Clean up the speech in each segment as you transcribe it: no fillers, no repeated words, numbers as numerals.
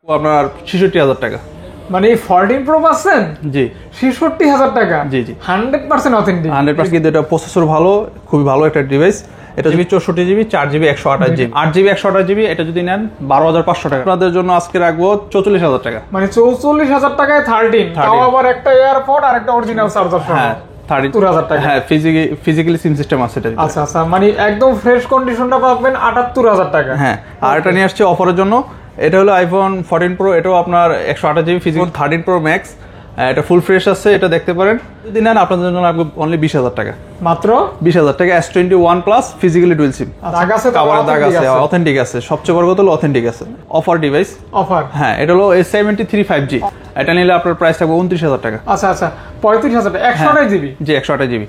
আপনার ৬৬,০০০ টাকা। মানে 14 প্রো পাচ্ছেন? জি ৬৬,০০০ টাকা। জি জি 100% অথেন্টিক। 100% কিন্তু এটা প্রসেসর ভালো, খুবই ভালো একটা ডিভাইস। এটা GB 64 GB, 4 GB 128 GB, 8 GB 128 GB. এটা যদি নেন 12,৫০০ টাকা। আপনাদের জন্য আজকে রাখবো ৪৪,০০০ টাকা। মানে ৪৪,০০০ টাকায় 13, তাও আবার একটা এয়ারপড আর একটা অরিজিনাল চার্জার সহ। হ্যাঁ ৭৮,০০০ টাকা। হ্যাঁ ফিজিক্যালি সিম সিস্টেম আছে এটা। আচ্ছা আচ্ছা, মানে একদম ফ্রেশ কন্ডিশনটা পাবেন ৭৮,০০০ টাকা। হ্যাঁ আর এটা নিয়ে আসছে অফারের জন্য। এটা হলো আইফোন 14 প্রো। এটাও আপনার 128 জিবি ফিজিক্যাল। 13 প্রো ম্যাক্স, এটা ফুল ফ্রেশ আছে, এটা দেখতে পারেন। যদি নেন আপনাদের জন্য লাগবে অনলি 20,০০০ টাকা। মাত্র 20,০০০ টাকা। S21 প্লাস ফিজিক্যালি ডুয়াল সিম। দাগ আছে, কাভারের দাগ আছে, অথেন্টিক আছে। সবচেয়ে বড় কথা হলো অথেন্টিক আছে। Offer device. অফার। হ্যাঁ এটা হলো S73 5G। এটা নিলে আপনার প্রাইস থাকবে ২৯,০০০ টাকা। আচ্ছা আচ্ছা, ৩৫,০০০ টাকা। 128 জিবি। জি 128 জিবি।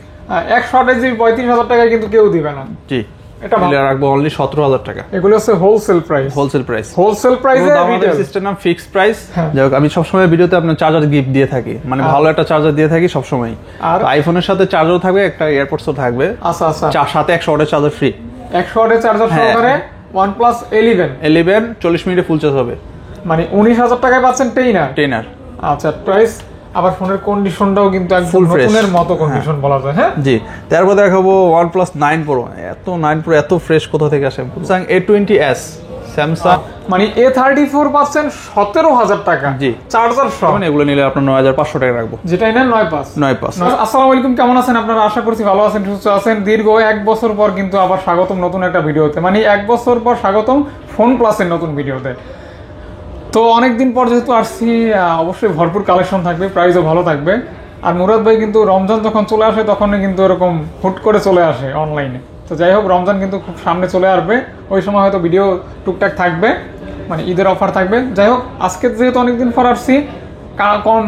128 জিবি ৩৫,০০০ টাকায় কিন্তু কেউ দিবে না। জি এটা নিলে রাখবো অনলি ১৭,০০০ টাকা। এগুলো হচ্ছে wholesale price. Wholesale price. Wholesale প্রাইসে আমাদের সিস্টেম নাম ফিক্সড প্রাইস। হ্যাঁ। যাই হোক, আমি সবসময় ভিডিওতে আপনার চার্জার গিফট দিয়ে থাকি, মানে ভালো একটা চার্জার দিয়ে থাকি সবসময়। আর আইফোনের সাথে চার্জার থাকবে, একটা এয়ারপডসও থাকবে। আচ্ছা আচ্ছা, সাথে 100 ওয়াটের চার্জার ফ্রি। 100 ওয়াটের চার্জার সহকারে OnePlus 11 40 মিনিটে ফুল চার্জ হবে। মানে 19,০০০ টাকায় পাচ্ছেন টেইনার। আচ্ছা প্রাইস। আবার ফোনের কন্ডিশনটাও কিন্তু একদম নতুনের মতো কন্ডিশন বলা যায়। হ্যাঁ জি। তারপর দেখাবো OnePlus 9 Pro। এত এত ফ্রেশ কোথা থেকে আসে? Samsung A20s, স্যামসাং মানে A34 পাচ্ছেন 17,০০০ টাকা। জি চার্জার সহ। মানে এগুলো নিলে আপনার ৯৫০০ টাকা রাখবো। যেটাই নেন ৯৫০০। আসসালামু আলাইকুম, কেমন আছেন আপনারা? আশা করছি ভালো আছেন, সুস্থ আছেন। দীর্ঘ 1 বছর পর কিন্তু আবার স্বাগতম নতুন একটা ভিডিওতে। মানে 1 বছর পর স্বাগতম ফোন প্লাসের নতুন ভিডিওতে। তো অনেকদিন পর যেহেতু আসছি, অবশ্যই ভরপুর কালেকশন থাকবে, প্রাইসও ভালো থাকবে। আর মুরাদ ভাই কিন্তু রমজান যখন চলে আসে তখনই কিন্তু এরকম হুট করে চলে আসে অনলাইনে। তো যাই হোক, রমজান কিন্তু খুব সামনে চলে আসবে, ওই সময় হয়তো ভিডিও টুকটাক থাকবে, মানে ঈদের অফার থাকবে। যাই হোক, আজকে যেহেতু অনেকদিন পর আসছি,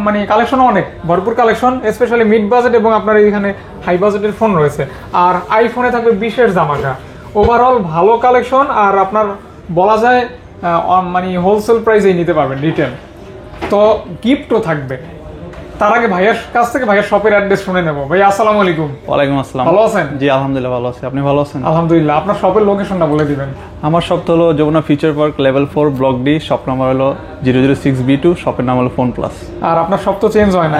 মানে কালেকশন অনেক ভরপুর কালেকশন, স্পেশালি মিড বাজেট এবং আপনার এখানে হাই বাজেটের ফোন রয়েছে। আর আইফোনে থাকবে বিশেষ ধামাকা। ওভারঅল ভালো কালেকশন, আর আপনার বলা যায় মানে হোলসেল প্রাইসেই নিতে পারবেন, রিটেল। তো গিফটও থাকবে। তার আগে ভাইয়ের কাছ থেকে ভাইয়ের শপের অ্যাড্রেস শুনে নেব। ভাই আসসালামু আলাইকুম। ওয়ালাইকুম আসসালাম। ভালো আছেন? জি আলহামদুলিল্লাহ ভালো আছি। আপনি ভালো আছেন? আলহামদুলিল্লাহ। আপনার শপের লোকেশনটা বলে দিবেন। আমার শপ হলো Jamuna Future Park, level 4, block D. Shop number হলো 006B2। শপের নাম হলো ফোন প্লাস। আর আপনার শপ তো চেঞ্জ হয় না?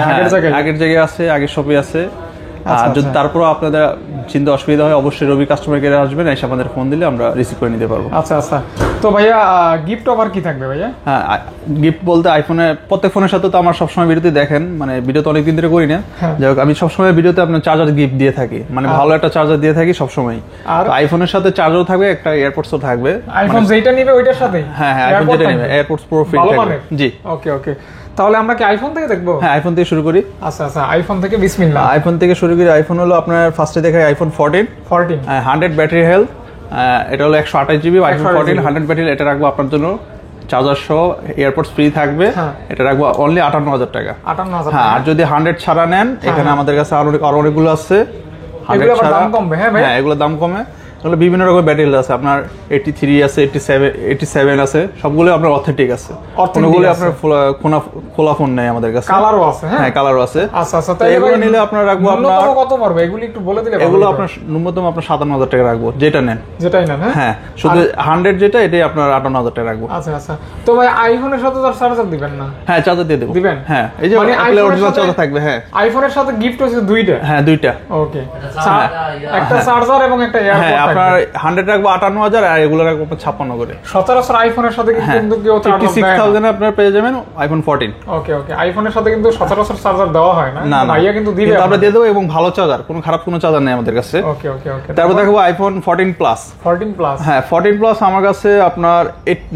আগের জায়গায় আছে, আগের শপে আছে। আর যদি তারপর আপনাদের চিন্তা অসুবিধা হয়, অবশ্যই রবি কাস্টমার কেয়ারে আসবেন, এসে আমাদের ফোন দিলে আমরা রিসিভ করে নিতে পারবো। আচ্ছা আচ্ছা। তো ভাইয়া গিফট অফার কি থাকবে ভাইয়া? হ্যাঁ গিফট বলতে আইফোনে প্রত্যেক ফোনের সাথে তো আমার সবসময় ভিডিওতে দেখেন, মানে ভিডিও তো অনেকদিন ধরে করি না। যাই হোক, আমি সবসময় ভিডিওতে আপনার চার্জার গিফট দিয়ে থাকি, মানে ভালো একটা চার্জার দিয়ে থাকি সবসময়। আর আইফোনের সাথে চার্জারও থাকবে, একটা এয়ারপডসও থাকবে। আইফোন যেটা নিবে ওইটার সাথে? হ্যাঁ আইফোন যেটা নিবে এয়ারপডস প্রো ফিট থাকবে। জি ওকে ওকে। তাহলে আমরা কি আইফোন থেকে দেখবো? হ্যাঁ আইফোন থেকে শুরু করি। আচ্ছা আচ্ছা, আইফোন থেকে বিসমিল্লাহ। আইফোন থেকে শুরু করি। আইফোন হলো আপনার ফার্স্টে দেখায় আইফোন 14। 100 battery health. এটা হলো 128 জিবি আইফোন 14 100 ব্যাটারি। এটা রাখবো আপনার জন্য চার্জার সহ, এয়ারপডস ফ্রি থাকবে। এটা রাখবো অনলি 58,০০০ টাকা। 58,০০০। হ্যাঁ আর যদি 100 ছাড়া নেন, এখানে আমাদের কাছে আরো অনেকগুলো আছে। 100 ছাড়া দাম কমবে। হ্যাঁ এগুলো দাম কমে। এগুলো বিভিন্ন রকমের ব্যাটারি আছে, আপনার 83 আছে, 87 আছে। সবগুলো আপনার অথেন্টিক আছে। কোনগুলো আপনার খোলা ফোন নেই আমাদের কাছে। কালারও আছে? হ্যাঁ কালারও আছে। আচ্ছা আচ্ছা। তাই এগুলো নিলে আপনার রাখবো আপনার কত পড়বে এগুলো একটু বলে দিলে? এগুলো আপনার ন্যূনতম আপনার 57,০০০ টাকা রাখবো, যেটা নেন। যেটাই নেন। হ্যাঁ শুধু 100 যেটা, এটাই আপনার 58,০০০ টাকা রাখবো। আচ্ছা আচ্ছা। তো ভাই আইফোনের সাথে তার চার্জার দিবেন না? হ্যাঁ চার্জার দিয়ে দেব। দিবেন? হ্যাঁ এই যে অরিজিনাল চার্জার থাকবে। হ্যাঁ আইফোনের সাথে গিফট হচ্ছে দুইটা? হ্যাঁ দুইটা। ওকে। একটা চার্জার এবং একটা এয়ারপড। হ্যাঁ আপনার 100 রাখবো 58,০০০, আর এগুলো রাখবো 56 করে। সচরাচর আইফোনের সাথে কিন্তু কেউ 56,000 এ আপনারা পেয়ে যাবেন আইফোন 14। ওকে ওকে। আইফোনের সাথে কিন্তু সচরাচর চার্জার দেওয়া হয় না। না ভাইয়া কিন্তু দিবে, আমরা দিয়ে দেবো, এবং ভালো চার্জার, কোনো খারাপ কোনো চার্জার নেই আমাদের কাছে। ওকে ওকে ওকে। তারপর দেখবো আইফোন 14 প্লাস। 14 প্লাস। হ্যাঁ 14 প্লাস আমার কাছে আপনার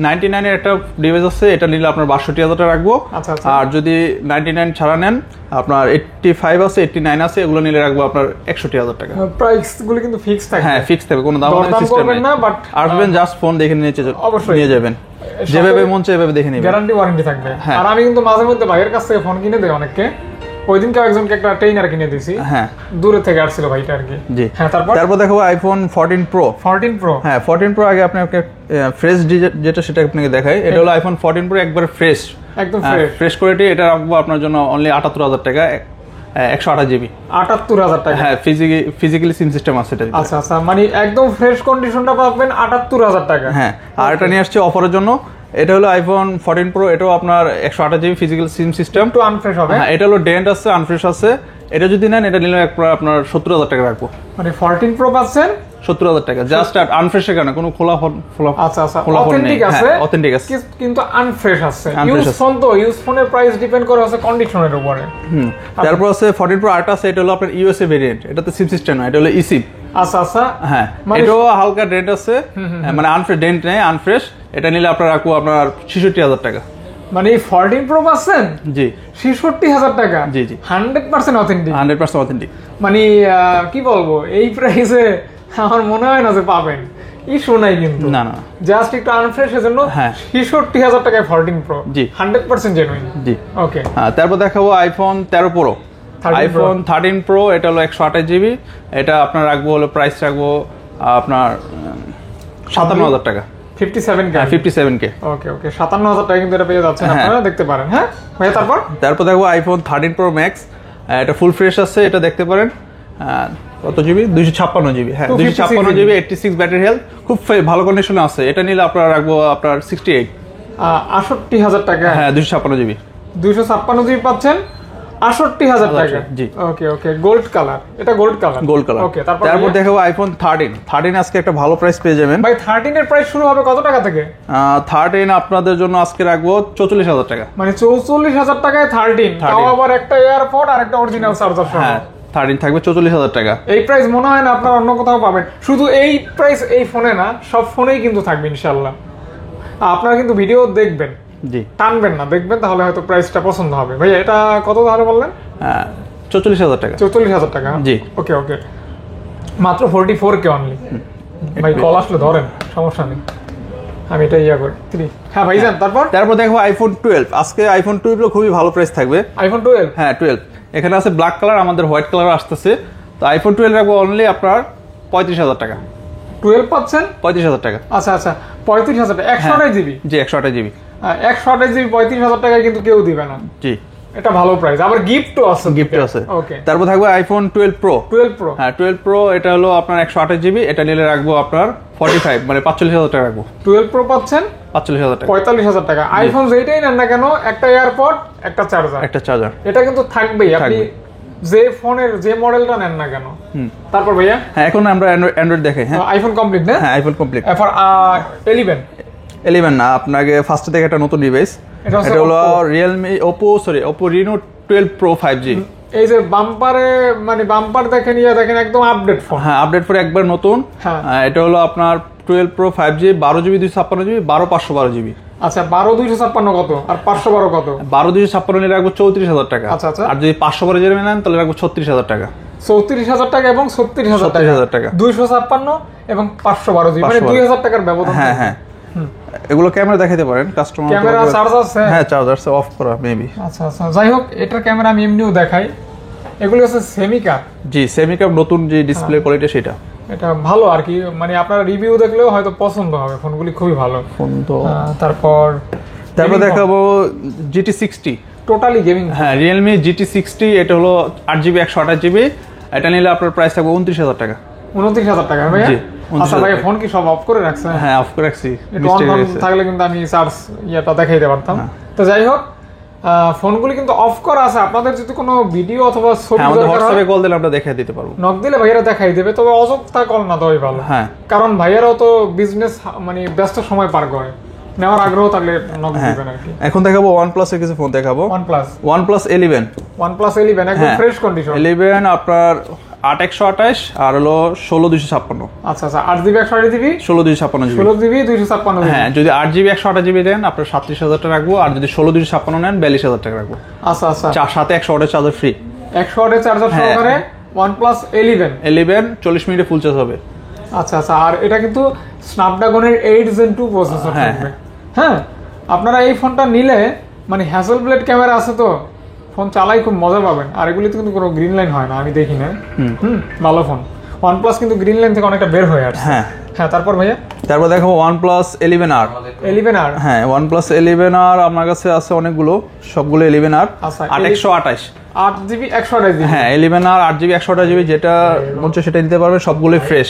99 এর একটা ডিভাইস আছে, এটা নিলে আপনার ৬২,০০০ টাকা রাখবো। আচ্ছা আচ্ছা। আর যদি 99 ছাড়া নেন, আপনার 85 আছে, 89 আছে, এগুলো নিলে রাখবো আপনার ৬১,০০০ টাকা। প্রাইস গুলো কিন্তু ফিক্স থাকে? হ্যাঁ ফিক্স থাকবে, কোনো দাম সিস্টেম নেই। না বাট আসবেন জাস্ট ফোন দেখে নিয়ে যাবেন, যেভাবে মন চায় এভাবে দেখে নেবেন। গ্যারান্টি ওয়ারেন্টি থাকবে। আর আমি কিন্তু মাঝে মধ্যে ভাইয়ের কাছ থেকে ফোন কিনে দেই অনেককে। ওই দিনকে একজনকে একটা ট্রেইনার কিনে দিয়েছি। হ্যাঁ দূরে থেকে আসছিল ভাইটা আর কি। জি। হ্যাঁ তারপর দেখো আইফোন 14 প্রো। 14 প্রো। হ্যাঁ 14 প্রো আগে আপনাকে ফ্রেশ যেটা সেটা আপনাকে দেখাই। এটা হলো আইফোন 14 প্রো, একবার ফ্রেশ, একদম ফ্রেশ কোয়ালিটি। এটা রাখবো আপনার জন্য অনলি ৭৮,০০০ টাকা। 128 জিবি। ৭৮,০০০ টাকা। হ্যাঁ ফিজিক্যালি সিম সিস্টেম আছে এটা। আচ্ছা আচ্ছা, মানে একদম ফ্রেশ কন্ডিশনটা পাবেন ৭৮,০০০ টাকা। হ্যাঁ আর এটা নিয়ে আসছে অফারের জন্য। এটা হলো আইফোন 14 প্রো, এটাও আপনার 128 জিবি ফিজিক্যাল সিম সিস্টেম, একটু আনফ্রেশ হবে। হ্যাঁ এটা হলো ডেন্ট আছে, আনফ্রেশ আছে। এটা যদি নেন এটা নিলে আপনার 70,000 টাকা রাখবো। মানে 14 প্রো পাচ্ছেন 70,000 টাকা, জাস্ট আনফ্রেশের কারণে, কোনো খোলা আচ্ছা আচ্ছা অথেন্টিক আছে, অথেন্টিক আছে কিন্তু আনফ্রেশ আছে। ইউজ ফোন তো, ইউজ ফোনের প্রাইস ডিপেন্ড করে আছে কন্ডিশনের উপরে। তারপর আছে 14 প্রো আর্ট আছে, এটা হলো আপনার ইউএসএ ভেরিয়েন্ট, এটাতে সিম সিস্টেম না, এটা হলো ইসিম। আচ্ছা আচ্ছা হ্যাঁ এটাও হালকা ডেন্ট আছে, মানে আনফ্রেশ, ডেন্ট নেই আনফ্রেশ। এটা নিলে আপনার রাখবো আপনার 66,000 টাকা। মানে 14 প্রো পাচ্ছেন জি 66,000 টাকা। জি জি 100% অথেন্টিক, 100% অথেন্টিক। মানে কি বলবো, এই প্রাইসে আমার মনে হয় না যে পাবেন। ইস্যু নাই কিন্তু, না না, জাস্ট একটু আনফ্রেশের জন্য 66,000 টাকায় 14 প্রো। জি 100% জেনুইন। জি ওকে। তারপর দেখাবো আইফোন 13 প্রো। আইফোন 13 প্রো, এটা হলো 128 জিবি, এটা আপনার রাখবো হলো প্রাইস রাখবো আপনার 57,000 টাকা। 57K। 57K। ওকে ওকে 57,000 টাকা কিন্তু এটা পেয়ে যাচ্ছেন, আপনারা দেখতে পারেন। হ্যাঁ ভাইয়া, তারপর দেখবো আইফোন 13 প্রো ম্যাক্স, এটা ফুল ফ্রেশ আছে, এটা দেখতে পারেন। কত জিবি? 256 জিবি। হ্যাঁ 256 জিবি, 86 ব্যাটারি হেলথ, খুব ভালো কন্ডিশনে আছে। এটা নিলে আপনার রাখবো আপনার 68,000 টাকা। হ্যাঁ 256 জিবি, 256 জিবি পাচ্ছেন 68,000 টাকা। জি ওকে ওকে গোল্ড কালার, এটা gold colour. Gold colour. Okay তারপর দেখাবো আইফোন 13 আজকে একটা ভালো প্রাইস পেয়ে যাবেন ভাই। 13 এর প্রাইস শুরু হবে কত টাকা থেকে? 13 আপনাদের জন্য আজকে রাখবো 44,000 টাকা। মানে 44,000 টাকায় 13, তাও আবার একটা এয়ারপড আর একটা অরিজিনাল চার্জার সহ। হ্যাঁ 13 থাকবে 44,000 টাকা। এই প্রাইস মনে হয় না আপনারা অন্য কোথাও পাবেন। শুধু এই প্রাইস এই ফোনে না, সব ফোনেই কিন্তু থাকবে ইনশাআল্লাহ। আপনারা কিন্তু ভিডিও দেখবেন, জি টানবেন না, দেখবেন, তাহলে হয়তো প্রাইসটা পছন্দ হবে। ভাই এটা কত তাহলে বললেন? 44,000 টাকা। 44,000 টাকা। জি ওকে ওকে, মাত্র 44K অনলি। ভাই কল আসলে ধরেন, সমস্যা নেই, আমি এটা করি 3। হ্যাঁ ভাইজান, তারপর দেখো আইফোন 12। আজকে আইফোন 12 খুবই ভালো প্রাইস থাকবে। আইফোন 12, হ্যাঁ 12 এখানে আছে ব্ল্যাক কালার, আমাদের হোয়াইট কালার আসতেছে। তো আইফোন 12 রাখবো অনলি আপনার 35,000 টাকা। 12 পাচ্ছেন 35,000 টাকা। আচ্ছা আচ্ছা 35,000 টাকা, 128 জিবি। জি 128 জিবি, 128 জিবি 35,000 টাকায় কিন্তু কেউ দিবে না। জি এটা ভালো প্রাইস, আবার গিফটও আছে। গিফট আছে। ওকে তারপর থাকবে আইফোন 12 প্রো। 12 প্রো, হ্যাঁ 12 প্রো, এটা হলো আপনার 128 জিবি, এটা নিলে রাখবো আপনার 45 মানে 45,000 টাকা রাখবো। 12 প্রো পাচ্ছেন 45,000 টাকা। 45,000 টাকা। আইফোন যেটাই নেন না কেন, একটা এয়ারপড, একটা চার্জার, এটা কিন্তু থাকবেই। আপনি যে ফোনের যে মডেলটা নেন না কেন। তারপর ভাইয়া, হ্যাঁ এখন আমরা অ্যান্ড্রয়েড দেখাই। হ্যাঁ আইফোন কমপ্লিট না? হ্যাঁ আইফোন কমপ্লিট। এরপর 11 না, আপনাকে ফার্স্টে দেখে একটা নতুন ডিভাইস, এটা হলো Oppo Reno 12 Pro 5G। এই যে বাম্পারে, মানে বাম্পার দেখেন, দেখেন একদম আপডেট ফোন। হ্যাঁ আপডেট করে একবার নতুন। এটা হলো আপনার 12 Pro 5G, 12 GB 256 GB, 12 512 GB. আচ্ছা 12 256 কত আর 512 কত? 12 256 নিয়ে রাখবো 34,000 টাকা। আচ্ছা আচ্ছা, আর যদি 512 জিবি নেন তাহলে রাখবো 36,000 টাকা। 34,000 টাকা এবং 36,000 টাকা, 256 এবং 512 জিবি, মানে 2,000 টাকার ব্যবধান। হ্যাঁ হ্যাঁ এগুলো ক্যামেরা দেখাতে পারেন কাস্টমার। ক্যামেরা চার্জ আছে? হ্যাঁ চার্জ আছে, অফ করা মেবি। আচ্ছা আচ্ছা, যাই হোক এটার ক্যামেরা আমি এমনিও দেখাই। এগুলো হচ্ছে সেমি কাপ। জি সেমি কাপ, নতুন যে ডিসপ্লে কোয়ালিটি সেটা। এটা ভালো আর কি, মানে আপনারা রিভিউ দেখলেও হয়তো পছন্দ হবে, ফোনগুলি খুবই ভালো ফোন। তো তারপর দেখাবো GT60, টোটালি গেমিং। হ্যাঁ Realme GT60, এটা হলো 8GB 128 জিবি, এটা নিলে আপনার প্রাইস থাকবে 29,000 টাকা। 29,000 টাকা ভাই? আচ্ছা ভাই, ফোন কি সব অফ করে রাখছেন? হ্যাঁ অফ করে রাখছি, থাকলে কিন্তু আমি চার্জ দেখাইতে পারতাম। তো যাই হোক, ফোনগুলি কিন্তু অফ করা আছে। আপনাদের যদি কোনো ভিডিও অথবা ছবি আমাদের হোয়াটসঅ্যাপে কল দিলে আমরা দেখাই দিতে পারবো। নক দিলে ভাইয়ারা দেখাই দেবে, তবে অযথা কল না দেওয়াই ভালো। হ্যাঁ কারণ ভাইয়ারাও তো বিজনেস, মানে ব্যস্ত সময় পার করে, নেওয়ার আগ্রহ থাকলে নক দিবেন আর কি। এখন দেখাবো OnePlus এর কিছু ফোন দেখাবো। OnePlus 11 একদম ফ্রেশ কন্ডিশন। 11 আপনার 8/128 আর হলো 16/256। আচ্ছা আচ্ছা, 8GB 128 GB, 16/256 GB, 16GB 256 GB. হ্যাঁ যদি 8GB 128 জিবি দেন আপনার 37,000 টাকা রাখবো, আর যদি 16/256 নেন 42,000 টাকা রাখবো। আচ্ছা আচ্ছা, সাথে 100 ওয়াটের চার্জার ফ্রি। 100 ওয়াটের চার্জার সহকারে OnePlus 11 40 মিনিটে ফুল চার্জ হবে। আচ্ছা আচ্ছা, আর এটা কিন্তু স্ন্যাপড্রাগনের 8 Gen 2 প্রসেসর থাকবে। হ্যাঁ আপনারা এই ফোনটা নিলে, মানে হ্যাসেলব্লেড ক্যামেরা আছে তো, ফোন চালাই খুব মজা পাবেন। আর এগুলিতে কিন্তু কোনো গ্রিন লাইন হয় না, আমি দেখি না। ভালো ফোন। OnePlus কিন্তু গ্রিন লাইন থেকে অনেকটা বের হয়ে আসছে। হ্যাঁ হ্যাঁ, তারপর ভাইয়া দেখাবো OnePlus 11R। হ্যাঁ OnePlus 11R আমার কাছে আছে অনেকগুলো, সবগুলো 11R। 8/128, 8GB 128 GB. হ্যাঁ 11R 8GB 128 জিবি, যেটা মন চায় সেটা নিতে পারবেন, সবগুলোই ফ্রেশ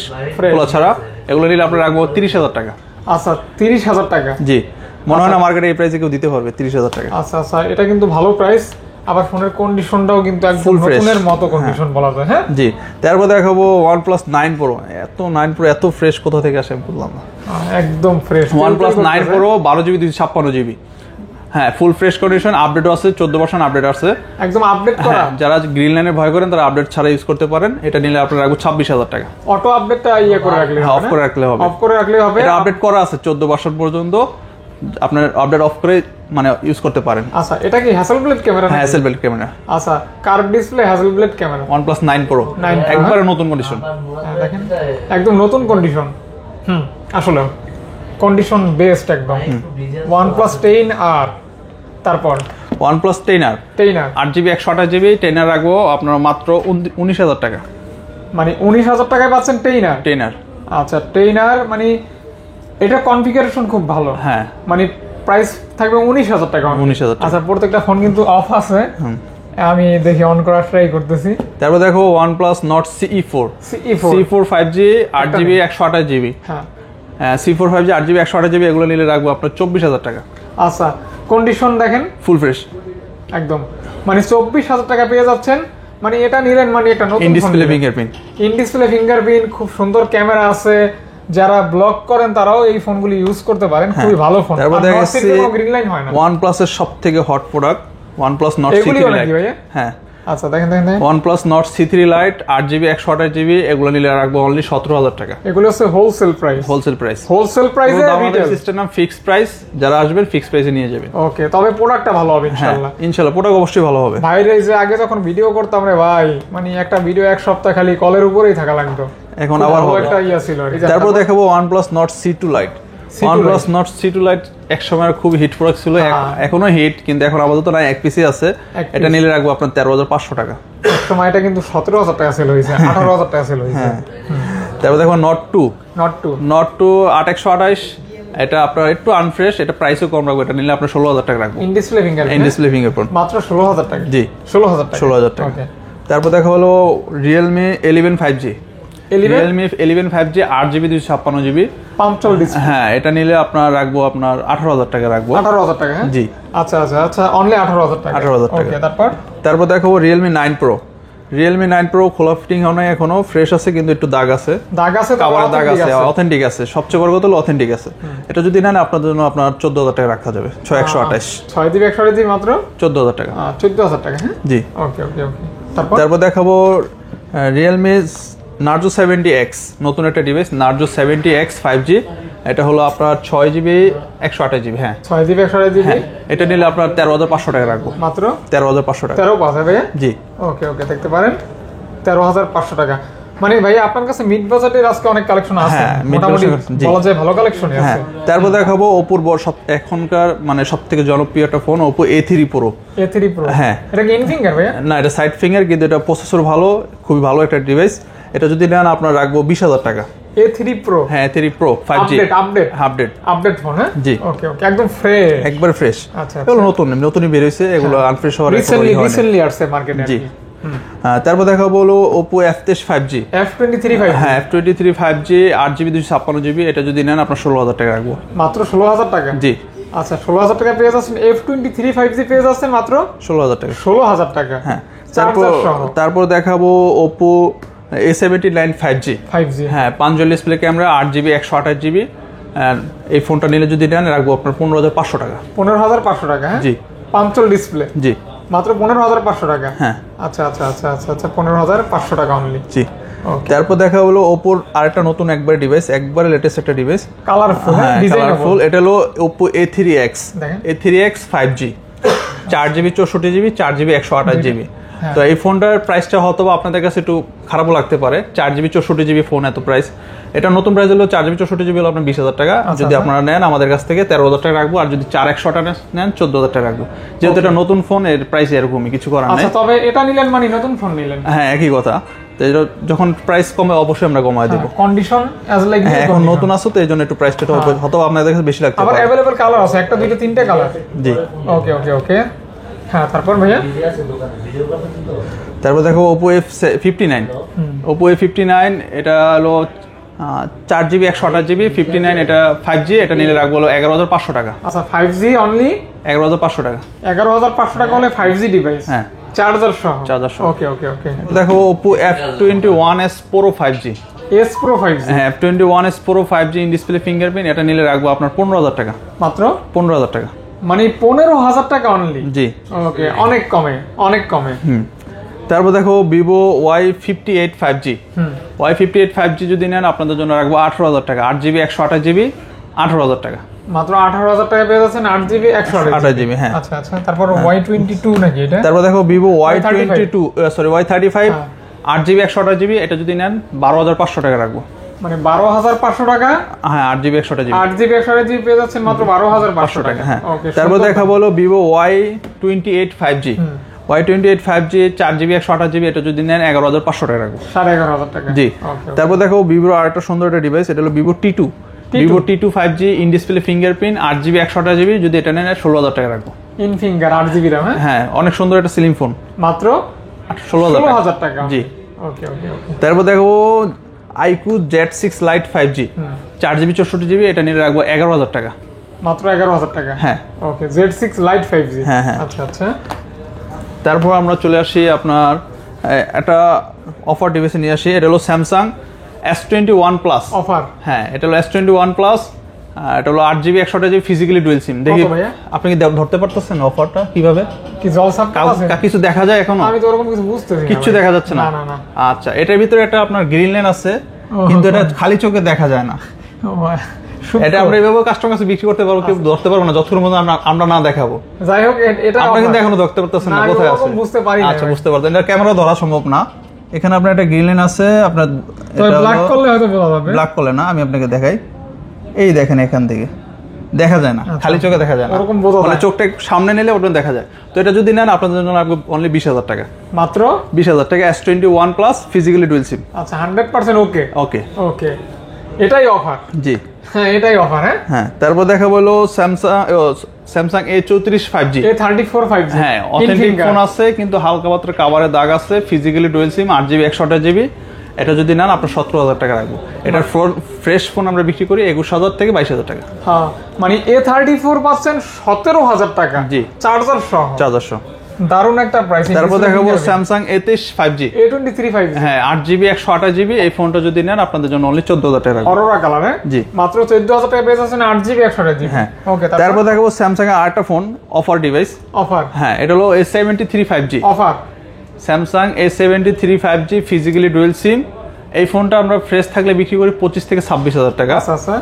খোলা ছাড়া। এগুলো নিলে আপনার রাখবো 30,000 টাকা। আচ্ছা 30,000 টাকা। জি মনে হয় না মার্কেটে এই প্রাইসে কেউ দিতে পারবে 30,000 টাকা। আচ্ছা আচ্ছা, এটা কিন্তু ভালো প্রাইস, আবার ফোনের কন্ডিশনটাও কিন্তু একদম নতুনের মতো কন্ডিশন বলা যায়। হ্যাঁ জি, তারপর দেখাবো OnePlus 9 Pro। এত 9 Pro এত ফ্রেশ কোথা থেকে আসে আমি বললাম না, একদম fresh OnePlus 9 Pro 12GB 256GB। হ্যাঁ, ফুল ফ্রেশ কন্ডিশন, আপডেট আছে, 14 ভার্সন আপডেট আছে, একদম আপডেট করা। যারা গ্রিন লাইনে ভয় করেন তারা আপডেট ছাড়া ইউজ করতে পারেন। এটা নিলে আপনার রাখবো 26,000 টাকা। অটো আপডেটটা করে রাখলে হবে, অফ করে রাখলে হবে, অফ করে রাখলে হবে। এটা আপডেট করা আছে 14 ভার্সন পর্যন্ত, আপনার আপডেট অফ করে মানে ইউজ করতে পারেন। আচ্ছা, এটা কি হ্যাসেলব্লেড ক্যামেরা? হ্যাঁ, হ্যাসেলব্লেড ক্যামেরা। আচ্ছা, curve display Hasselblad camera. OnePlus 9 Pro একবারে নতুন কন্ডিশন, দেখেন একদম নতুন কন্ডিশন। আসলে কন্ডিশন বেস্ট একদম। OnePlus 10R, তারপর OnePlus 10R 8GB 128GB 10R রাখবো আপনার মাত্র 19,000 টাকা। মানে 19,000 টাকায় পাচ্ছেন 10R। আচ্ছা, 10R মানে এটা কনফিগারেশন খুব ভালো। হ্যাঁ, মানে প্রাইস থাকবে 19,000 টাকা। 19,000 টাকা। আচ্ছা, প্রত্যেকটা ফোন কিন্তু অফ আছে, আমি দেখি অন করার ট্রাই করতেছি। তারপর দেখো OnePlus Nord CE4 5G 8GB 128GB। হ্যাঁ, C4 5G 8GB 128GB এগুলো নিলে রাখবো আপনার 24,000 টাকা। আচ্ছা, কন্ডিশন দেখেন ফুল ফ্রেশ একদম, মানে 24,000 টাকা পেয়ে যাচ্ছেন। মানে এটা নিলেন মানে এটা নতুন ইন ডিসপ্লে ফিঙ্গারপ্রিন্ট, খুব সুন্দর ক্যামেরা আছে। যারা ব্লগ করেন তারাও এই ফোনগুলি ইউজ করতে পারেন, খুবই ভালো ফোন। তারপর দেখাচ্ছি গ্রিন লাইন হয় না। OnePlus এর সবথেকে hot product OnePlus Nord C3 Lite। হ্যাঁ, আচ্ছা দেখেন OnePlus Nord C3 Lite 8GB 128GB এগুলো নিলে রাখবো অনলি 17,000 টাকা। এগুলো হচ্ছে হোলসেল প্রাইসে আমাদের সিস্টেম নাম ফিক্সড প্রাইস, যারা আসবেন ফিক্সড প্রাইসে নিয়ে যাবেন। ওকে, তবে প্রোডাক্টটা ভালো হবে ইনশাআল্লাহ। ইনশাআল্লাহ প্রোডাক্ট অবশ্যই ভালো হবে। ভাইরে এই যে আগে যখন ভিডিও করতাম রে ভাই, মানে একটা ভিডিও এক সপ্তাহ খালি কলের উপরেই থাকা লাগতো, এখন আবার হবে। একটা ছিল। তারপর দেখাবো OnePlus Nord C2 Lite। OnePlus Nord C2 Lite এক সময় খুব হিট প্রোডাক্ট ছিল, এখনো হিট, কিন্তু এখন আপাতত না, এক পিসি আছে। এটা নিলে রাখবো আপনার 13,500 টাকা। এক সময় এটা কিন্তু 17,000 টাকা সেল হয়েছে, 18,000 টাকা সেল হয়েছে। তারপর দেখো Nord 2 8128, এটা আপনার একটু আনফ্রেশ, এটা প্রাইসও কম রাখবো, এটা নিলে আপনার 16,000 টাকা রাখবো। ইন ডিসপ্লে ফিঙ্গারপ্রিন্ট মাত্র 16,000 টাকা। জি, 16,000 টাকা। তারপর দেখা হলো Realme 11 5G 5G 8GB 256GB 5 display. হ্যাঁ, এটা নিলে আপনার রাখবো আপনার 18,000 টাকা রাখবো। 18,000 টাকা? জি। আচ্ছা, অনলি 18,000 টাকা। 18,000 টাকা। ওকে, তারপর দেখাবো Realme 9 Pro খোলা ফিটিং হয় না, এখনো ফ্রেশ আছে, কিন্তু একটু দাগ আছে, কাভার দাগ আছে, অথেন্টিক আছে। সবচেয়ে বড় কথা হলো অথেন্টিক আছে। এটা যদি নেন আপনাদের জন্য আপনার 14,000 টাকা রাখা যাবে। 6128 6GB 128GB মাত্র 14,000 টাকা। 14,000 টাকা। হ্যাঁ, জি। ওকে। তারপর দেখাবো Realme Narzo 70X, নতুন একটা ডিভাইস Narzo 70X 5G। এটা হলো আপনার 6GB 128GB। হ্যাঁ, 6GB 128GB। এটা নিলে আপনার 13,500 টাকা রাখবো। মাত্র 13,500 টাকা। 13,500 ভাই? জি। ওকে, দেখতে পারেন 13,500 টাকা। মানে ভাই আপনার কাছে মিড বাজেটের আজকে অনেক কালেকশন আছে, মোটামুটি বলা যায় ভালো কালেকশনই আছে। তারপর দেখাবো Oppo এখনকার মানে সবথেকে জনপ্রিয় একটা ফোন Oppo A3 Pro। হ্যাঁ, এটা কি ইন ফিঙ্গার ভাই? না, এটা সাইড ফিঙ্গার, কিন্তু এটা প্রসেসর ভালো, খুবই ভালো একটা ডিভাইস। এটা যদি নেন আপনার রাখবো 20,000 টাকা। A3 Pro? হ্যাঁ, A3 Pro 5G update phone. হ্যাঁ, জি। ওকে, একদম ফ্রেশ, একবার ফ্রেশ। আচ্ছা, এগুলো নতুনই বের হইছে, এগুলো আনফ্রেশ হওয়ার রিসেন্টলি আসছে মার্কেটে। জি। তারপর দেখাবো হলো Oppo F23 5G। হ্যাঁ, F23 5G 8GB 256GB। এটা যদি নেন আপনার 16,000 টাকা রাখবো। মাত্র 16,000 টাকা? জি। আচ্ছা, 16,000 টাকা পেয়ে যাচ্ছেন। F23 5G পেয়ে যাচ্ছেন মাত্র 16,000 টাকা। 16,000 টাকা। হ্যাঁ, তারপর দেখাবো Oppo A79 5G। হ্যাঁ, 5 zone display camera, 8GB 128GB। এই ফোনটা নিলে যদি নেন রাখবো আপনার 15,500 টাকা। 15,500 টাকা? হ্যাঁ, জি। 5 জোন ডিসপ্লে? জি। মাত্র 15,500 টাকা? হ্যাঁ। আচ্ছা, 15,500 টাকা অনলি। জি। তারপর দেখা হলো Oppo আরেকটা নতুন একবার ডিভাইস, একবারে লেটেস্ট একটা ডিভাইস, কালারফুল। হ্যাঁ, কালারফুল। এটা হলো Oppo A3X 5G 4GB 64GB 4GB 128GB। তো এই ফোনটার প্রাইসটা হয়তো আপনাদের কাছে একটু খারাপও লাগতে পারে। 4GB 64GB ফোন, এত প্রাইস। এটা নতুন প্রাইস হলো 4GB 64GB হলো আপনার 20,000 টাকা। যদি আপনারা নেন আমাদের কাছ থেকে 13,000 টাকা রাখবো, আর যদি 4/128 নেন 14,000 টাকা রাখবো। যেহেতু এটা নতুন ফোন, এর প্রাইস এরকমই, কিছু করার নেই। তবে এটা নিলেন মানে নতুন ফোন নিলেন। হ্যাঁ, একই কথা। তো যখন প্রাইস কমে অবশ্যই আমরা কমায় দেব। কন্ডিশন অ্যাজ লাইক এখন নতুন আছে, তো এইজন্য একটু প্রাইসটা হয়তো আপনাদের কাছে বেশি লাগতে পারে। আবার अवेलेबल কালার আছে, একটা দুইটা তিনটা কালার। জি। ওকে। হ্যাঁ, তারপর ভাইয়া তারপর দেখো Oppo A59। Oppo A59 এটা হলো 4GB 128GB 59, এটা 5G, এটা নিলে রাখবো হলো 11,500 টাকা। আচ্ছা 5G অনলি 11,500 টাকা। 11,500 টাকা হলে 5G ডিভাইস, হ্যাঁ চার্জার সহ। ওকে। ওকে দেখো Oppo F21s Pro 5G, S Pro 5G, হ্যাঁ F21s Pro 5G in display fingerprint, এটা নিলে রাখবো আপনার 15,000 টাকা। মাত্র 15,000 টাকা, মানে 15,000 টাকা অনলি। জি ওকে, অনেক কমে। তারপর দেখো Vivo Y58 5G, Y58 5G যদি নেন আপনাদের জন্য রাখবো 18,000 টাকা। 8GB 128GB 18,000 টাকা। মাত্র 18,000 টাকা পেয়ে যাচ্ছেন 8GB 128GB। হ্যাঁ আচ্ছা তারপর Y22 নাকি এটা? তারপর দেখো Vivo Y35 8GB 128GB, এটা যদি নেন 12,500 টাকা রাখবো। মানে 12,500 টাকা। হ্যাঁ 8GB 128GB 8GB 128GB পেয়ে যাচ্ছেন মাত্র 12,500 টাকা। হ্যাঁ ওকে, তারপর দেখা বলো Vivo Y28 5G, Y28 5G 4GB 128GB, এটা যদি নেন 11,500 টাকা রাখবো। 11,500 টাকা, জি। তারপর দেখো Vivo আরেকটা সুন্দর একটা ডিভাইস, এটা হলো Vivo T2 5G in display fingerprint 8GB 128GB, যদি এটা নেন 16,000 টাকা রাখবো। ইন ফিঙ্গার 8GB RAM, হ্যাঁ অনেক সুন্দর একটা স্লিম ফোন, মাত্র 16,000 টাকা। জি। ওকে। তারপর দেখো iQOO Z6 Lite 5G 4GB 64GB, এটা নিয়ে রাখবো 11,000 টাকা। মাত্র 11,000 টাকা, হ্যাঁ। ওকে, Z6 Lite 5G। হ্যাঁ। আচ্ছা। তারপর আমরা চলে আসি আপনার একটা অফার ডিভাইসে নিয়ে আসি, এটা হলো Samsung S21 Plus অফার। হ্যাঁ এটা হলো S21 Plus, এটা হলো 8GB 128GB ফিজিক্যালি ডুয়াল সিম। দেখি আপনি কি ধরতে পারতেছেন অফারটা কিভাবে? কি জলসাপ আছে? কিছু দেখা যায় এখনো? আমি তো ওরকম কিছু বুঝতেছি না। কিছু দেখা যাচ্ছে না? না। আচ্ছা, এটার ভিতরে একটা আপনার গ্রিন লাইন আছে, কিন্তু এটা খালি চোখে দেখা যায় না। এটা আমরা এইভাবে কাস্টমার কাছে বিক্রি করতে পারবো, কেউ ধরতে পারবো না যতক্ষণ পর্যন্ত আমরা না দেখাবো। যাই হোক, এটা আপনি কিন্তু এখনো ধরতে পারতেছেন না কোথায় আছে। বুঝতে পারি না। আচ্ছা বুঝতে পারতেন, এটা ক্যামেরা ধরা সম্ভব না। এখানে আপনার একটা গ্রিন লাইন আছে, আপনার এটা ব্ল্যাক করলে হয়তো বোঝা যাবে। ব্ল্যাক করলে না, আমি আপনাকে দেখাই। এই দেখেন এখান থেকে দেখা যায় না, খালি চোখে দেখা যায় না, এরকম বোঝা যায়। মানে চোখটা সামনে নিলে ওটা দেখা যায়। তো এটা যদি নেন আপনাদের জন্য লাগবে অনলি 20,000 টাকা। মাত্র 20,000 টাকা S21 Plus ফিজিক্যালি ডুয়াল সিম। আচ্ছা 100% ওকে। এটাই অফার? জি হ্যাঁ, এটাই অফার। হ্যাঁ তারপর দেখা বলো Samsung A34 5G, A34 5G, হ্যাঁ অথেন্টিক ফোন আছে, কিন্তু হালকা পাতলা কাভারের দাগ আছে, ফিজিক্যালি ডুয়াল সিম 8GB 128GB, এটা যদি নেন আপনার 17,000 টাকা রাখবো। এটার ফ্রেশ ফোন আমরা বিক্রি করি 21,000 থেকে 22,000 টাকা। হ্যাঁ, মানে A34 পাচ্ছেন 17,000 টাকা। জি, চার্জার সহ। দারুণ একটা প্রাইস। তারপর দেখাবো Samsung A23 5G, A23 5G, হ্যাঁ 8GB 128GB, এই ফোনটা যদি নেন আপনাদের জন্য অনলি 14,000 টাকা রাখবো। অরোরা কালার, জি মাত্র 14,000 টাকা পেয়ে যাচ্ছেন 8GB 128GB। হ্যাঁ ওকে। তারপর দেখাবো Samsung এর আরেকটা ফোন অফার ডিভাইস। হ্যাঁ এটা হলো A73 5G অফার। Samsung A73 5G physically dual SIM, এই ফোনটা আমরা ফ্রেশ থাকলে বিক্রি করি 25 থেকে 26,000 টাকা।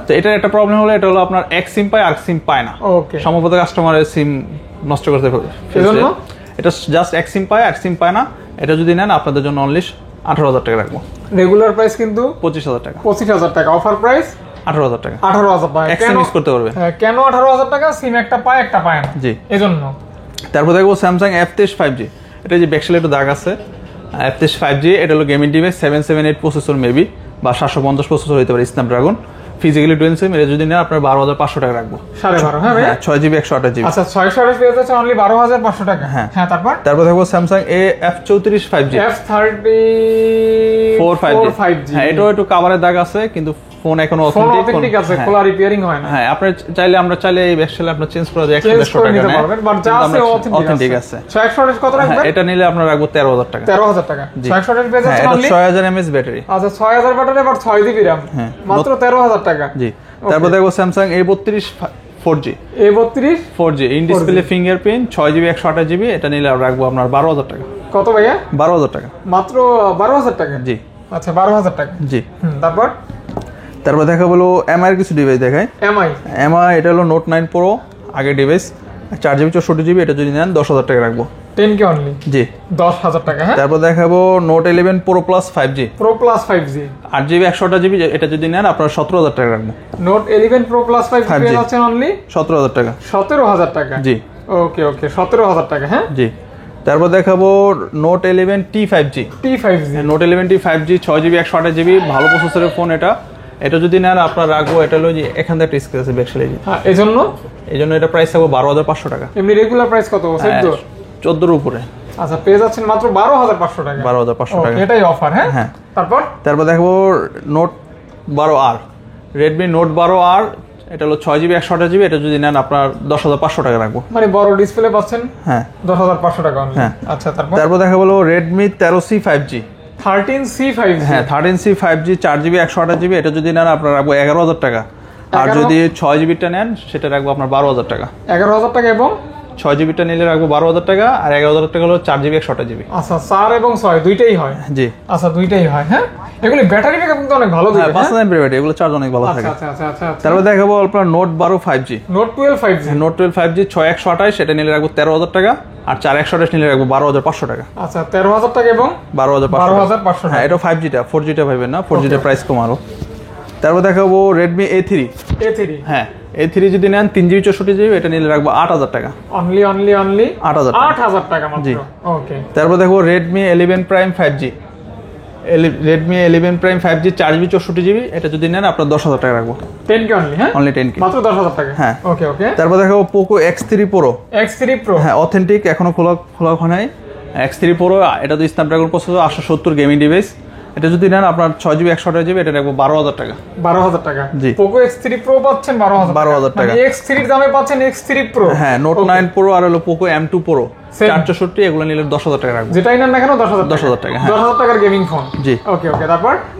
তো এটার একটা প্রবলেম হলো, এটা হলো আপনার এক সিম পায় আর সিম পায় না। ওকে। সম্ভবত কাস্টমারের সিম নষ্ট করতে হবে, এজন্য এটা জাস্ট এক সিম পায় আর সিম পায় না। এটা যদি নেন আপনাদের জন্য অনলি 18,000 টাকা রাখবো। রেগুলার প্রাইস কিন্তু 25,000 টাকা। 25,000 টাকা, অফার প্রাইস 18,000 টাকা। 18,000 টাকা এক্সচেঞ্জ ইউজ করতে পারবে। কেন 18,000 টাকা? সিম একটা পায়, একটা পায় না, জি এজন্য। তারপর দেখবো Samsung F23 5G, এটা যে ব্যাকসাইডে একটু দাগ আছে, F23 5G, এটা হলো গেমিং ডিভাইস, 778 প্রসেসর মেবি বা 750 প্রসেসর হতে পারে, স্ন্যাপড্রাগন ফিজিক্যালি ডুয়াল সিম। এটা যদি নেন আপনার 12,500 টাকা রাখবো। 12.5? হ্যাঁ ভাই, 6GB 128GB। আচ্ছা 628 পেয়ে যাচ্ছে অনলি 12,500 টাকা। হ্যাঁ তারপর দেখবো Samsung F34 5G, F34 5G, হ্যাঁ এটাও একটু কাভারের দাগ আছে, কিন্তু ফোন এখনো অথেন্টিক আছে, খোলা রিপেয়ারিং হয় না। হ্যাঁ আপনি চাইলে আমরা এই ব্যাকসেল আপনার চেঞ্জ করা যায় 100 টাকা নিতে পারবেন, বাট যা আছে অথেন্টিক আছে। 628 কত রাখবেন? এটা নিলে আপনার রাখবো 13,000 টাকা। 13,000 টাকা 628 পেয়ে যাচ্ছে অনলি। 6000 mAh battery. আচ্ছা 6000 ব্যাটারি, বাট 6GB RAM, মাত্র 13,000 টাকা। জি। তারপর দেখো Samsung A32 4G, A32 4G in display fingerprint 6GB 128GB, এটা নিলে রাখবো আপনার 12,000 টাকা। কত ভাইয়া? 12,000 টাকা, মাত্র 12,000 টাকা। জি আচ্ছা 12,000 টাকা। জি। তারপর দেখা বলো MI এর কিছু ডিভাইস দেখাই। MI এটা হলো Note 9 Pro আগের ডিভাইস, 4GB 64GB, এটা যদি নেন 10,000 টাকা রাখবো। 10K only? জি 10,000 টাকা। হ্যাঁ তারপর দেখাবো Note 11 Pro Plus 5G, 8GB 128GB, এটা যদি নেন আপনার 17,000 টাকা রাখবো। Note 11 Pro Plus 5G পেয়ে যাচ্ছেন অনলি 17,000 টাকা। 17,000 টাকা, জি ওকে 17,000 টাকা। হ্যাঁ জি। তারপর দেখাবো Note 11T 5G, Note 11T 5G 6GB 128GB, ভালো প্রসেসরের ফোন এটা। এটা যদি নেন আপনার রাখবো, এটা হলো যে এখান থেকে রিস্ক আছে ব্যাকসাইডে, এজন্য এটা প্রাইস থাকবে 12,500 টাকা। এমনি রেগুলার প্রাইস কত? 14 এর উপরে। আচ্ছা পেয়ে যাচ্ছেন মাত্র 12,500 টাকা। 12,500 টাকা, এটাই অফার। হ্যাঁ তারপর দেখবো 12R, রেডমি নোট 12R, এটা হলো 6GB 128GB, এটা যদি নেন আপনার 10,500 টাকা রাখবো। মানে বড় ডিসপ্লে পাচ্ছেন? হ্যাঁ, 10,500 টাকা। হ্যাঁ। আচ্ছা, তারপর দেখা বলো Redmi 13C 5G। 13C 5G, হ্যাঁ 13C 5G 4GB 128GB, এটা যদি নেন আপনার রাখবো 11,000 টাকা। আর যদি 6GB-টা নেন সেটা রাখবো আপনার 12,000 টাকা। 11,000 টাকা, এবং 6GB-টা নিলে রাখবো 12,000 টাকা, আর 11,000 টাকা হলো 4GB 128GB। আচ্ছা, 4 এবং 6 দুইটাই হয়? জি। আচ্ছা, দুইটাই হয়। হ্যাঁ, এগুলি ব্যাটারি ব্যাকআপ কিন্তু অনেক ভালো দিবে। হ্যাঁ, 5 এমএএইচ ব্যাটারি, এগুলো চার্জ অনেক ভালো থাকে। আচ্ছা আচ্ছা আচ্ছা। তারপর দেখাবো আপনার note 12 5G। Note 12 5G, note 12 5G 6128, এটা নিলে রাখবো 13,000 টাকা, আর 4128 নিলে রাখবো 12,500 টাকা। আচ্ছা, 13,000 টাকা এবং 12,500 টাকা। হ্যাঁ, এটা 5G-টা, 4G-টা ভাবেন না, 4G-টা প্রাইস কম আরো। তারপর দেখাবো রেডমি A3। হ্যাঁ, A3 যদি নেন 3GB 64GB, এটা নিলে রাখবো 8,000 টাকা। অনলি 8,000 টাকা মাত্র। ওকে। তারপর দেখো Redmi 11 prime 5G। Redmi 11 prime 5G 4GB 64GB, এটা যদি নেন আপনার 10,000 টাকা রাখবো। 10K only? হ্যাঁ, অনলি 10K, মাত্র 10,000 টাকা। হ্যাঁ, ওকে ওকে। তারপর দেখো পোকো X3 Pro। হ্যাঁ, অথেন্টিক, এখনো খোলা হয়। X3 Pro, এটা তো স্ন্যাপড্রাগন প্রসেসর, 870 গেমিং ডিভাইস। এটা যদি নেন আপনার 6GB 128GB, এটা রাখবো 12,000 টাকা। 12,000 টাকা। জি। পোকো X3 Pro পাচ্ছেন 12,000 টাকা। X3 এর দামে পাচ্ছেন X3 Pro। হ্যাঁ, নোট 9 Pro আর হলো পোকো M2 Pro 464, এগুলো নিলে 10,000 টাকা রাখবো। যেটাই নেন না কেন 10,000 টাকা। 10,000 টাকার গেমিং ফোন। জি। ওকে ওকে।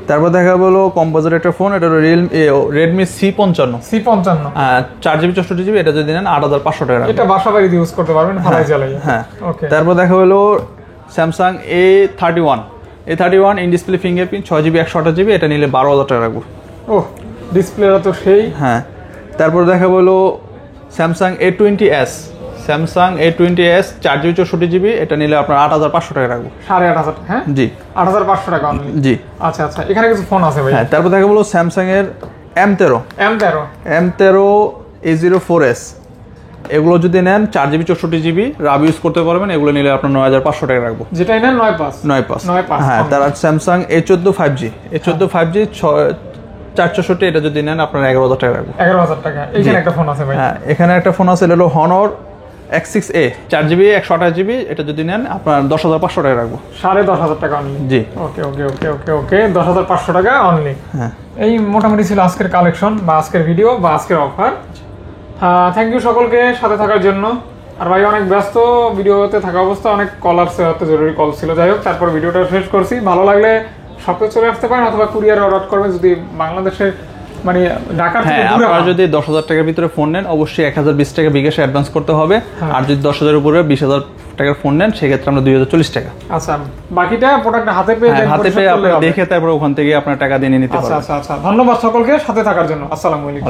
তারপর দেখা হলো কম্পোজিট একটা ফোন, এটা হলো রেডমি C55। 4GB 64GB, এটা যদি নেন 8,500 টাকা রাখবো। এটা বাসাবাড়িতে ইউজ করতে পারবেন, হালাই জ্বালাই। হ্যাঁ, ওকে। তারপর দেখা হলো Samsung A31 in display fingerprint 6GB 128GB, এটা নিলে 12,000 টাকা রাখবো। ওহ, ডিসপ্লেটা তো সেই। হ্যাঁ, তারপর দেখা হলো স্যামসাং A20s 4GB 64GB, এটা নিলে আপনার 8,500 টাকা রাখবো। 8,500 টাকা? হ্যাঁ জি, 8,500 টাকা অনলি। জি। আচ্ছা আচ্ছা, এখানে কিছু ফোন আছে ভাই। হ্যাঁ, তারপর দেখা হলো স্যামসাং এর M13 A04s, এগুলো যদি নেন 4GB 64GB রাব ইউজ করতে পারবেন, এগুলো নিলে আপনার 9,500 টাকা রাখবো। যেটাই নেন 9,500। হ্যাঁ, তার স্যামসাং A14 5G 464, এটা যদি নেন আপনার 11,000 টাকা রাখবো। 11,000 টাকা। এখানে একটা ফোন আছে ভাই। হ্যাঁ, এখানে একটা ফোন আছে, এটা হলো Honor X6A 4GB 128GB, এটা যদি নেন আপনার 10,500 টাকা রাখবো। 10,500 টাকা অনলি। জি। ওকে ওকে ওকে ওকে ওকে, 10,500 টাকা অনলি। হ্যাঁ, এই মোটামুটি ছিল আজকের কালেকশন বা আজকের ভিডিও বা আজকের অফার। থ্যাংক ইউ সকলকে সাথে থাকার জন্য। আর ভাই অনেক ব্যস্ত, ভিডিওতে থাকা অবস্থা অনেক কল আসছে, হয়তো জরুরি কল ছিল। যাই হোক, তারপর ভিডিওটা শেষ করছি। ভালো লাগলে সপ্তাহে চলে আসতে পারেন, অথবা কুরিয়ারে অর্ডার করবেন যদি বাংলাদেশের মানে ঢাকার থেকে দূরে। আপনারা যদি 10,000 টাকার ভিতরে ফোন নেন, অবশ্যই 1,020 টাকা বিকাশে অ্যাডভান্স করতে হবে। আর যদি 10,000 উপরে 20,000 টাকার ফোন নেন, সেক্ষেত্রে আমরা 2,040 টাকা। আচ্ছা, বাকিটা প্রোডাক্ট হাতে পেয়ে আপনি দেখে তারপর ওখান থেকে আপনার টাকা দিয়ে নিতে পারবেন। আচ্ছা আচ্ছা আচ্ছা, ধন্যবাদ সকলকে সাথে থাকার জন্য। আসসালামু আলাইকুম।